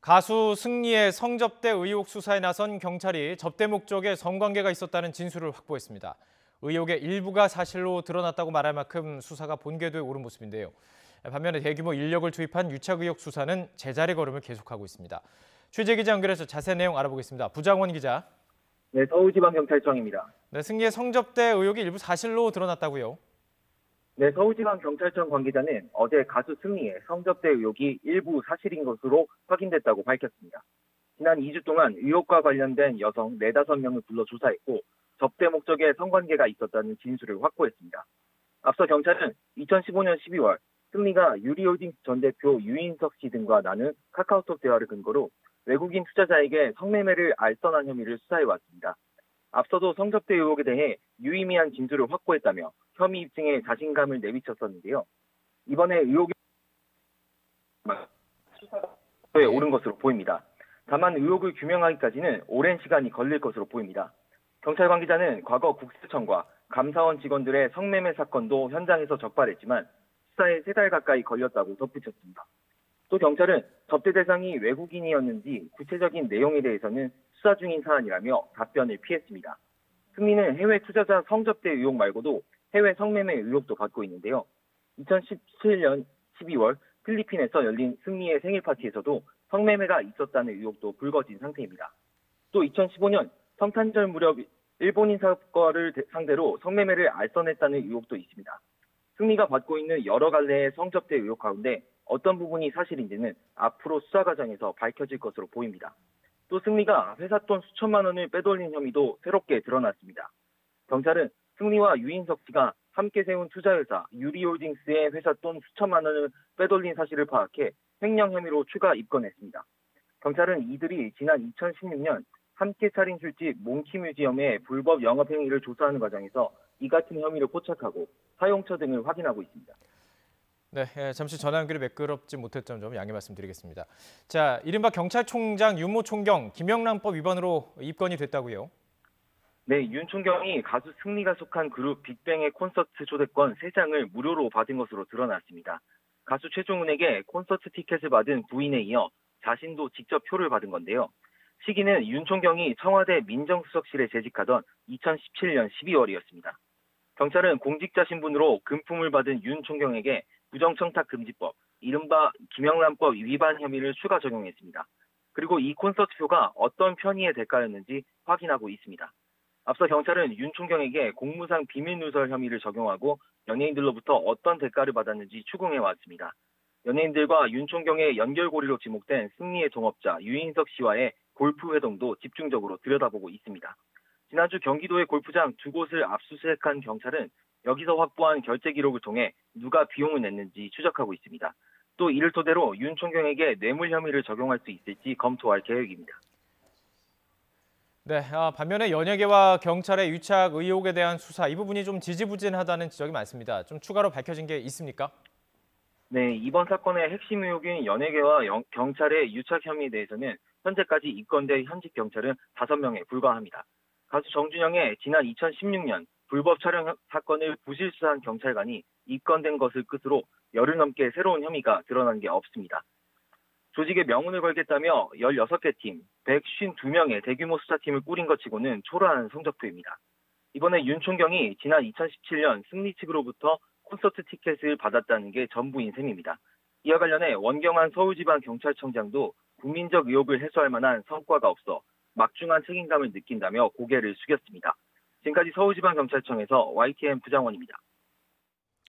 가수 승리의 성접대 의혹 수사에 나선 경찰이 접대 목적에 성관계가 있었다는 진술을 확보했습니다. 의혹의 일부가 사실로 드러났다고 말할 만큼 수사가 본궤도에 오른 모습인데요. 반면에 대규모 인력을 투입한 유착 의혹 수사는 제자리 걸음을 계속하고 있습니다. 취재 기자 연결해서 자세한 내용 알아보겠습니다. 부장원 기자. 네, 서울지방경찰청입니다. 네, 승리의 성접대 의혹이 일부 사실로 드러났다고요? 네, 서울지방경찰청 관계자는 어제 가수 승리의 성접대 의혹이 일부 사실인 것으로 확인됐다고 밝혔습니다. 지난 2주 동안 의혹과 관련된 여성 4, 5명을 불러 조사했고 접대 목적에 성관계가 있었다는 진술을 확보했습니다. 앞서 경찰은 2015년 12월 승리가 유리홀딩스 전 대표 유인석 씨 등과 나눈 카카오톡 대화를 근거로 외국인 투자자에게 성매매를 알선한 혐의를 수사해왔습니다. 앞서도 성접대 의혹에 대해 유의미한 진술을 확보했다며 혐의 입증에 자신감을 내비쳤었는데요. 이번에 의혹이 수사에 오른 것으로 보입니다. 다만 의혹을 규명하기까지는 오랜 시간이 걸릴 것으로 보입니다. 경찰 관계자는 과거 국세청과 감사원 직원들의 성매매 사건도 현장에서 적발했지만 수사에 3달 가까이 걸렸다고 덧붙였습니다. 또 경찰은 접대 대상이 외국인이었는지 구체적인 내용에 대해서는 수사 중인 사안이라며 답변을 피했습니다. 승리는 해외 투자자 성접대 의혹 말고도 해외 성매매 의혹도 받고 있는데요. 2017년 12월 필리핀에서 열린 승리의 생일 파티에서도 성매매가 있었다는 의혹도 불거진 상태입니다. 또 2015년 성탄절 무렵 일본인 사업가를 상대로 성매매를 알선했다는 의혹도 있습니다. 승리가 받고 있는 여러 갈래의 성접대 의혹 가운데 어떤 부분이 사실인지는 앞으로 수사 과정에서 밝혀질 것으로 보입니다. 또 승리가 회사 돈 수천만 원을 빼돌린 혐의도 새롭게 드러났습니다. 경찰은 승리와 유인석 씨가 함께 세운 투자회사 유리홀딩스의 회사 돈 수천만 원을 빼돌린 사실을 파악해 횡령 혐의로 추가 입건했습니다. 경찰은 이들이 지난 2016년 함께 차린 술집 몽키뮤지엄의 불법 영업행위를 조사하는 과정에서 이 같은 혐의를 포착하고 사용처 등을 확인하고 있습니다. 네, 잠시 전화 연결이 매끄럽지 못했던 점 양해 말씀드리겠습니다. 자, 이른바 경찰총장 윤모 총경 김영란법 위반으로 입건이 됐다고요? 네, 윤 총경이 가수 승리가 속한 그룹 빅뱅의 콘서트 초대권 3장을 무료로 받은 것으로 드러났습니다. 가수 최종훈에게 콘서트 티켓을 받은 부인에 이어 자신도 직접 표를 받은 건데요. 시기는 윤 총경이 청와대 민정수석실에 재직하던 2017년 12월이었습니다. 경찰은 공직자 신분으로 금품을 받은 윤 총경에게 부정청탁금지법, 이른바 김영란법 위반 혐의를 추가 적용했습니다. 그리고 이 콘서트표가 어떤 편의의 대가였는지 확인하고 있습니다. 앞서 경찰은 윤 총경에게 공무상 비밀누설 혐의를 적용하고 연예인들로부터 어떤 대가를 받았는지 추궁해왔습니다. 연예인들과 윤 총경의 연결고리로 지목된 승리의 동업자 유인석 씨와의 골프 회동도 집중적으로 들여다보고 있습니다. 지난주 경기도의 골프장 2곳을 압수수색한 경찰은 여기서 확보한 결제 기록을 통해 누가 비용을 냈는지 추적하고 있습니다. 또 이를 토대로 윤 총경에게 뇌물 혐의를 적용할 수 있을지 검토할 계획입니다. 네, 반면에 연예계와 경찰의 유착 의혹에 대한 수사, 이 부분이 좀 지지부진하다는 지적이 많습니다. 좀 추가로 밝혀진 게 있습니까? 네, 이번 사건의 핵심 의혹인 연예계와 경찰의 유착 혐의에 대해서는 현재까지 입건된 현직 경찰은 5명에 불과합니다. 가수 정준영의 지난 2016년 불법 촬영 사건을 부실 수사한 경찰관이 입건된 것을 끝으로 열흘 넘게 새로운 혐의가 드러난 게 없습니다. 조직에 명운을 걸겠다며 16개 팀, 152명의 대규모 수사팀을 꾸린 것 치고는 초라한 성적표입니다. 이번에 윤 총경이 지난 2017년 승리 측으로부터 콘서트 티켓을 받았다는 게 전부인 셈입니다. 이와 관련해 원경한 서울지방경찰청장도 국민적 의혹을 해소할 만한 성과가 없어 막중한 책임감을 느낀다며 고개를 숙였습니다. 지금까지 서울지방경찰청에서 YTN 부장원입니다.